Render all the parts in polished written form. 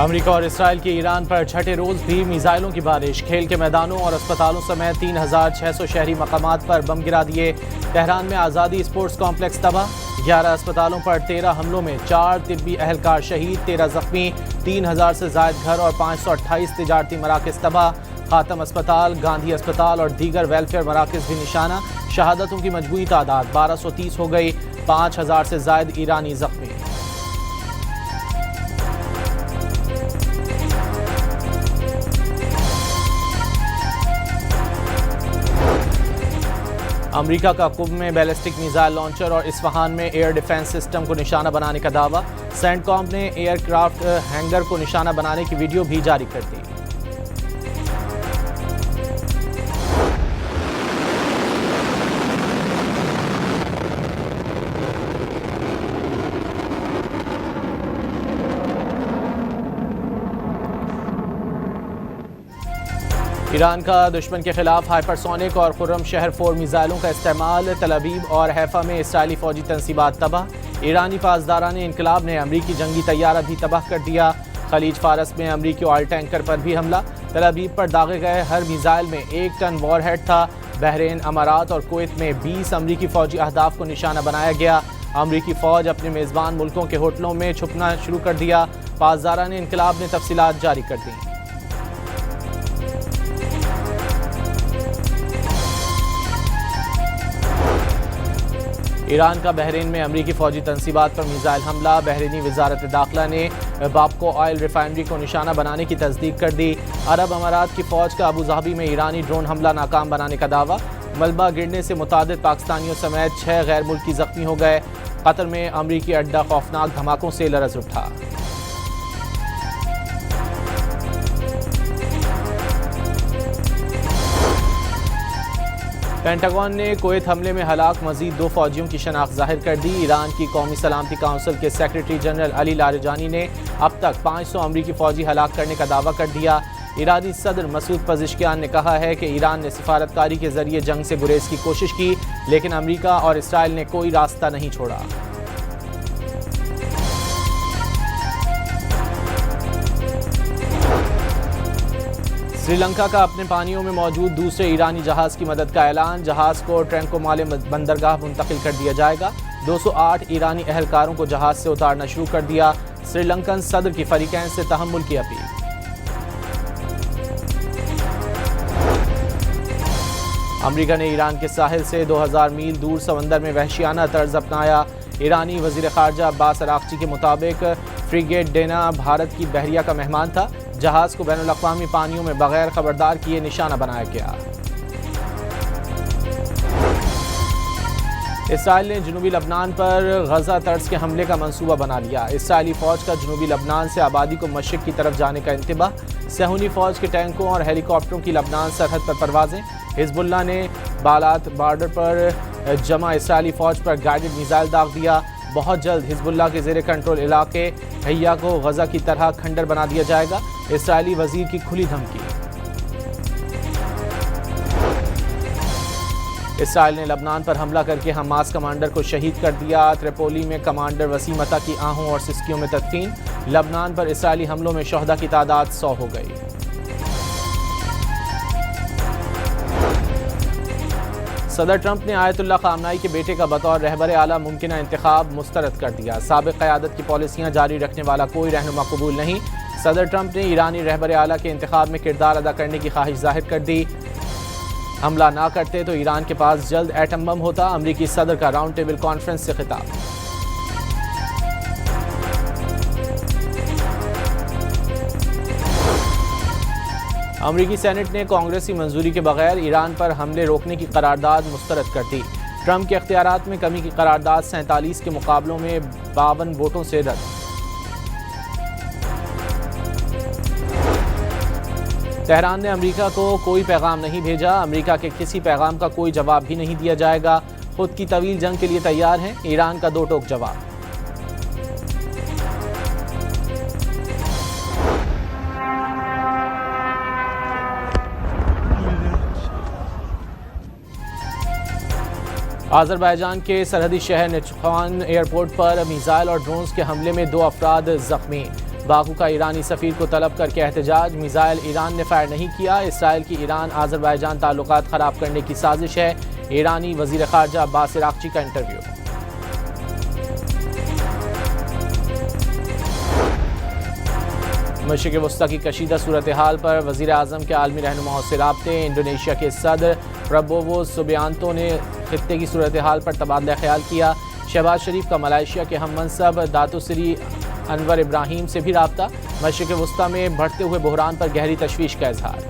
America और Israel की Iran पर छठे रोज भी मिसाइलों की बारिश। खेल के मैदानों और अस्पतालों समेत 3600 शहरी मकामात पर बम गिरा दिए। तेहरान में आज़ादी स्पोर्ट्स कॉम्प्लेक्स तबाह। 11 अस्पतालों पर 13 हमलों में 4 तिब्बी एहलकार शहीद, 13 जख्मी। 3000 से जायद घर और 528 तिजारती मराकज़ तबाह। खातम अस्पताल, गांधी अस्पताल और दीगर वेलफेयर मराकज़ भी निशाना। शहादतों की मजमूई तादाद 1230 हो गई। 5000 से जायद ईरानी जख्मी। अमेरिका का कुब में बैलिस्टिक मिसाइल लॉन्चर और इस्फहान में एयर डिफेंस सिस्टम को निशाना बनाने का दावा। सेंटकॉम ने एयरक्राफ्ट हैंगर को निशाना बनाने की वीडियो भी जारी कर दी। ईरान का दुश्मन के खिलाफ हाइपरसोनिक और खुर्रम शहर 4 मिसाइलों का इस्तेमाल। तल अवीव और हैफा में इसराइली फौजी तंसीबात तबाह। ईरानी पासदारान इनकलाब ने अमरीकी जंगी तैयारा भी तबाह कर दिया। खलीज फारस में अमरीकी ऑयल टैंकर पर भी हमला। तल अवीव पर दागे गए हर मिसाइल में 1 टन वॉरहेड था। बहरीन, अमारात और कुवैत में 20 अमरीकी फौजी अहदाफ को निशाना बनाया गया। अमरीकी फौज अपने मेज़बान मुल्कों के होटलों में छुपना शुरू कर दिया। पासदारान इनकलाब ने तफसीलात जारी कर दी। ईरान का बहरीन में अमरीकी फौजी तंसीबात पर मिसाइल हमला। बहरीनी वजारत दाखिला ने बाबको ऑयल रिफाइनरी को निशाना बनाने की तस्दीक कर दी। अरब अमारात की फौज का अबू धाबी में ईरानी ड्रोन हमला नाकाम बनाने का दावा। मलबा गिरने से मुतादिद पाकिस्तानियों समेत 6 गैर मुल्की जख्मी हो गए। कतर में अमरीकी अड्डा खौफनाक धमाकों से लरज़ उठा। पेंटागन ने कुवैत हमले में हलाक मजीद 2 फौजियों की शनाख्त जाहिर कर दी। ईरान की कौमी सलामती काउंसिल के सेक्रेटरी जनरल अली लारिजानी ने अब तक 500 अमरीकी फौजी हलाक करने का दावा कर दिया। ईरानी सदर मसूद पज़ेश्कियान ने कहा है कि ईरान ने सिफारतकारी के जरिए जंग से गुरेज की कोशिश की, लेकिन अमरीका और इसराइल ने कोई रास्ता नहीं छोड़ा। श्रीलंका का अपने पानियों में मौजूद दूसरे ईरानी जहाज की मदद का ऐलान। जहाज को ट्रैंकोमाले बंदरगाह मुंतकिल कर दिया जाएगा। 208 ईरानी एहलकारों को जहाज से उतारना शुरू कर दिया। श्रीलंकन सदर की फरीकैन से तहम्मुल की अपील। अमरीका ने ईरान के साहिल से 2000 मील दूर समंदर में वहशियाना तर्ज अपनाया। ईरानी वजीर खारजा अब्बास अरागची के मुताबिक फ्रिगेट डेना भारत की बहरिया का मेहमान था। जहाज को बैनुल अक़वामी पानियों में बगैर खबरदार किए निशाना बनाया गया। इसराइल ने जनूबी लबनान पर गजा तर्ज के हमले का मंसूबा बना लिया। इसराइली फौज का जनूबी लबनान से आबादी को मशरिक की तरफ जाने का इंतबाह। सहूनी फौज के टैंकों और हेलीकॉप्टरों की लबनान सरहद पर परवाजें। हिजबुल्लाह ने बालात बॉर्डर पर जमा इसराइली फौज पर गाइडेड मिसाइल दाग दिया। बहुत जल्द हिजबुल्लाह के ज़ेरे कंट्रोल इलाके हैया को गजा की तरह खंडर बना दिया जाएगा। इसराइली वजीर की खुली धमकी। इसराइल ने लबनान पर हमला करके हमास कमांडर को शहीद कर दिया। त्रिपोली में कमांडर वसीमता की आहों और सिस्कियों में तदफीन। लबनान पर इसराइली हमलों में शहदा की तादाद 100 हो गई। सदर ट्रंप ने आयतुल्लाह ख़ामनाई के बेटे का बतौर रहबर आला मुमकिना इंतखाब मुस्तरद कर दिया। साबिक़ क़यादत की पॉलिसियाँ जारी रखने वाला कोई रहनुमा कबूल नहीं। सदर ट्रंप ने ईरानी रहबर आला के इंतखाब में किरदार अदा करने की ख्वाहिश जाहिर कर दी। हमला ना करते तो ईरान के पास जल्द एटम बम होता। अमरीकी सदर का राउंड टेबल कॉन्फ्रेंस से खिताब। अमरीकी सेनेट ने कांग्रेस की मंजूरी के बगैर ईरान पर हमले रोकने की करारदाद मुस्तरद कर दी। ट्रंप के इख्तियारात में कमी की करारदाद 47 के मुकाबलों में 52 वोटों से रद्द। तेहरान ने अमरीका को कोई पैगाम नहीं भेजा। अमरीका के किसी पैगाम का कोई जवाब भी नहीं दिया जाएगा। खुद की तवील जंग के लिए तैयार हैं। ईरान का 2 टोक जवाब। आज़रबाईजान के सरहदी शहर निचखान एयरपोर्ट पर मिसाइल और ड्रोन्स के हमले में 2 अफराद जख्मी। बाकू का ईरानी सफीर को तलब करके एहतजाज। मिसाइल ईरान ने फायर नहीं किया। इसराइल की ईरान आज़रबाईजान ताल्लुकात ख़राब करने की साजिश है। ईरानी वज़ीर ख़ारजा अब्बास इराक़ची का इंटरव्यू। मशरिक़ वस्ता की कशीदा सूरत हाल पर वज़ीर आज़म के आलमी रहनुमाओं से राब्ते। इंडोनेशिया के सदर प्रबोवो सुबियांतो ने खित्ते की सूरत हाल पर तबादला ख्याल किया। शहबाज शरीफ का मलाइशिया के हम मनसब दातुश्री अनवर इब्राहिम से भी राब्ता। मशरिक़ वस्ता में बढ़ते हुए बहरान पर गहरी तशवीश का इजहार।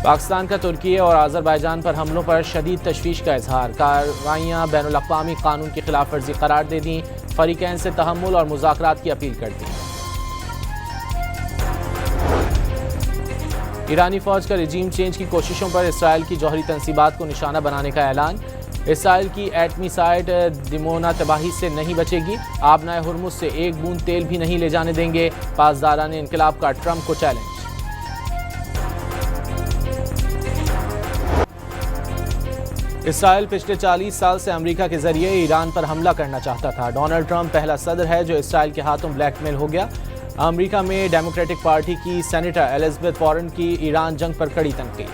पाकिस्तान का तुर्की और आज़रबाईजान पर हमलों पर शदीद तशवीश का इजहार। कार्रवाइयाँ बैनुल-अक़वामी कानून की खिलाफ वर्जी करार दे दी। फरीकैन से तहम्मुल और मुज़ाकरात की अपील कर दी। ईरानी फौज का रिजीम चेंज की कोशिशों पर इसराइल की जौहरी तंसीबात को निशाना बनाने का ऐलान। इसराइल की एटमी साइट दिमोना तबाही से नहीं बचेगी। आबनाए हुर्मुज़ से एक बूंद तेल भी नहीं ले जाने देंगे। पासदारान इनकलाब का ट्रंप को चैलेंज। इसराइल पिछले 40 साल से अमेरिका के जरिए ईरान पर हमला करना चाहता था। डोनाल्ड ट्रंप पहला सदर है जो इसराइल के हाथों ब्लैकमेल हो गया। अमेरिका में डेमोक्रेटिक पार्टी की सेनेटर एलिजाबेथ वॉरेन की ईरान जंग पर कड़ी तनकीद।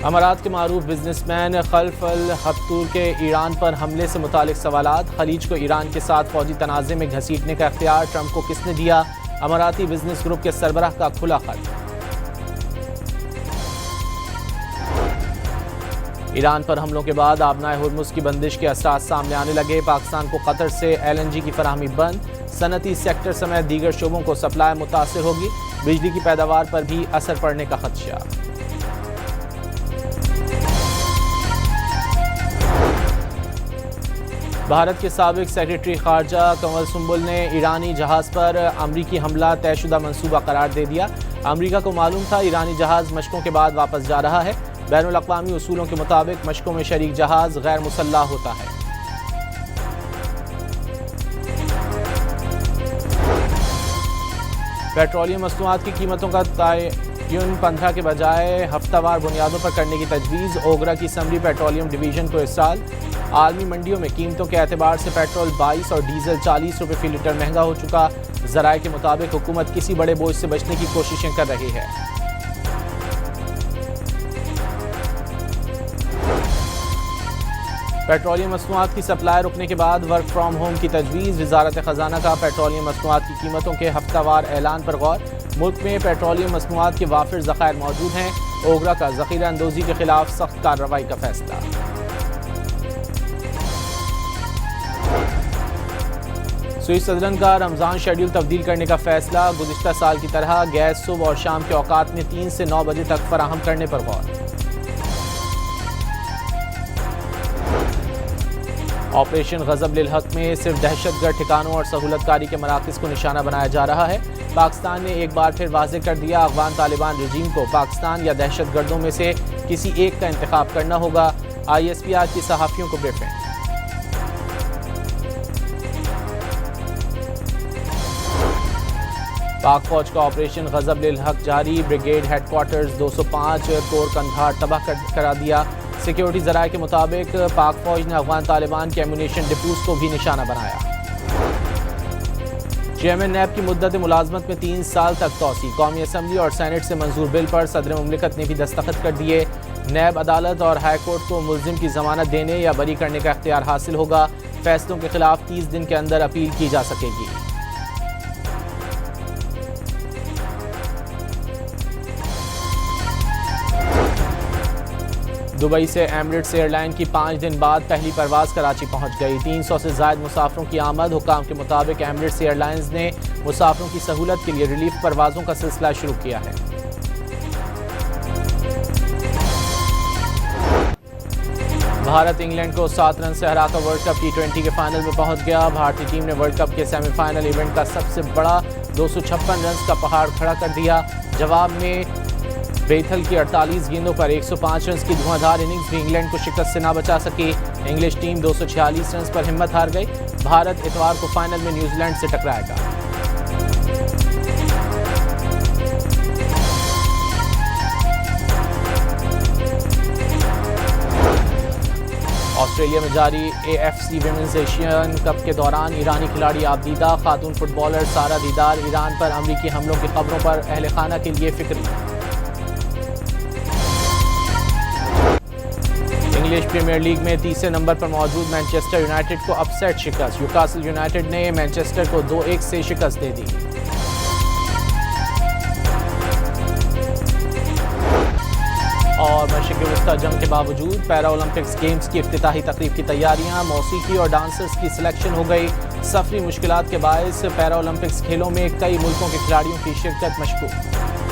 अमारात के मारूफ बिजनेसमैन खल्फ अल हफ्तूर के ईरान पर हमले से मुतालिक सवालात। खलीज को ईरान के साथ फौजी तनाज़े में घसीटने का इख्तियार ट्रंप को किसने दिया? अमाराती बिजनेस ग्रुप के सरबराह का खुला खत। ईरान पर हमलों के बाद आबनाए हुर्मुज़ की बंदिश के असरात सामने आने लगे। पाकिस्तान को कतर से LNG की फराहमी बंद। सनती सेक्टर समेत दीगर शोबों को सप्लाई मुतासिर होगी। बिजली की पैदावार पर भी असर पड़ने का खदशा। भारत के साबिक सेक्रेटरी खारजा कंवल सुंबुल ने ईरानी जहाज़ पर अमरीकी हमला तयशुदा मंसूबा करार दे दिया। अमरीका को मालूम था ईरानी जहाज़ मशकों के बाद वापस जा रहा है। बैनुल-अक़वामी उसूलों के मुताबिक मशकों में शरीक जहाज़ गैर मुसल्लह होता है। पेट्रोलियम मसनूआत की कीमतों का तयन 15 के बजाय हफ्तावार बुनियादों पर करने की तजवीज़। ओगरा की समरी पेट्रोलियम डिवीज़न को इरसाल। आलमी मंडियों में कीमतों के एतबार से पेट्रोल 22 और डीजल 40 रुपये फी लीटर महंगा हो चुका। ज़राए के मुताबिक हुकूमत किसी बड़े बोझ से बचने की कोशिशें कर रही है। पेट्रोलियम मसनूआत की सप्लाई रुकने के बाद वर्क फ्राम होम की तजवीज़। वज़ारत ख़जाना का पेट्रोलियम मसनूआत की कीमतों के हफ्तावार ऐलान पर गौर। मुल्क में पेट्रोलियम मसनूआत के वाफिर ज़खायर मौजूद हैं। ओगरा का ज़ख़ीरा अंदोज़ी के खिलाफ सख्त कार्रवाई का फैसला। स्विस सदरन का रमज़ान शेड्यूल तब्दील करने का फैसला। गुज़िश्ता साल की तरह गैस सुबह और शाम के औकात में 3 से 9 बजे तक फराहम करने पर गौर। ऑपरेशन गज़ब लिल हक़ में सिर्फ दहशतगर्द ठिकानों और सहूलतकारी के मराकज़ को निशाना बनाया जा रहा है। पाकिस्तान ने एक बार फिर वाज़ेह कर दिया अफ़गान तालिबान रजीम को पाकिस्तान या दहशतगर्दों में से किसी एक का इंतखाब करना होगा। ISPR की सहाफ़ियों को ब्रीफिंग। पाक फौज का ऑपरेशन गज़ब लिल हक़ जारी। ब्रिगेड हेडक्वार्टर्स 205 कोर कंधार तबाह करा दिया। सिक्योरिटी ज़राए के मुताबिक पाक फौज ने अफ़गान तालिबान के एम्यूनेशन डिपोज़ को भी निशाना बनाया। चेयरमैन नैब की मुद्दत मुलाजमत में 3 साल तक तौसी। कौमी असम्बली और सेनेट से मंजूर बिल पर सदर मुमलिकत ने भी दस्तखत कर दिए। नैब अदालत और हाई कोर्ट को मुल्जिम की जमानत देने या बरी करने का इख्तियार हासिल होगा। फैसलों के खिलाफ 30 दिन के अंदर अपील की जा सकेगी। दुबई से एमिरेट्स एयरलाइन की 5 दिन बाद पहली परवाज़ कराची पहुंच गई। 300 से ज़ायद मुसाफिरों की आमद। हुकाम के मुताबिक एमिरेट्स एयरलाइंस ने मुसाफिरों की सहूलत के लिए रिलीफ परवाज़ों का सिलसिला शुरू किया है। भारत इंग्लैंड को 7 रन से हराकर वर्ल्ड कप T20 के फाइनल में पहुंच गया। भारतीय टीम ने वर्ल्ड कप के सेमीफाइनल इवेंट का सबसे बड़ा 256 रन का पहाड़ खड़ा कर दिया। जवाब में बेथल की 48 गेंदों पर 105 रन की धुआंधार इनिंग्स भी इंग्लैंड को शिकस्त से ना बचा सकी। इंग्लिश टीम 246 रन पर हिम्मत हार गई। भारत इतवार को फाइनल में न्यूजीलैंड से टकराएगा। ऑस्ट्रेलिया में जारी AFC विमेंस एशियन कप के दौरान ईरानी खिलाड़ी आबदीदा, खातून फुटबॉलर सारा दीदार ईरान पर अमरीकी हमलों की खबरों पर अहल खाना के लिए फिक्री। इंग्लिश प्रीमियर लीग में तीसरे नंबर पर मौजूद मैनचेस्टर यूनाइटेड को अपसेट शिकस्त। न्यूकासल यूनाइटेड ने मैनचेस्टर को 2-1 से शिकस्त दे दी। और मशरिक़ी वस्ता जंग के बावजूद पैरा ओलंपिक्स गेम्स की इफ्तिताही तकरीब की तैयारियां, मौसीकी और डांसर्स की सिलेक्शन हो गई। सफरी मुश्किलात के बायस पैरा ओलंपिक्स खेलों में कई मुल्कों के खिलाड़ियों की शिरकत मशकूक।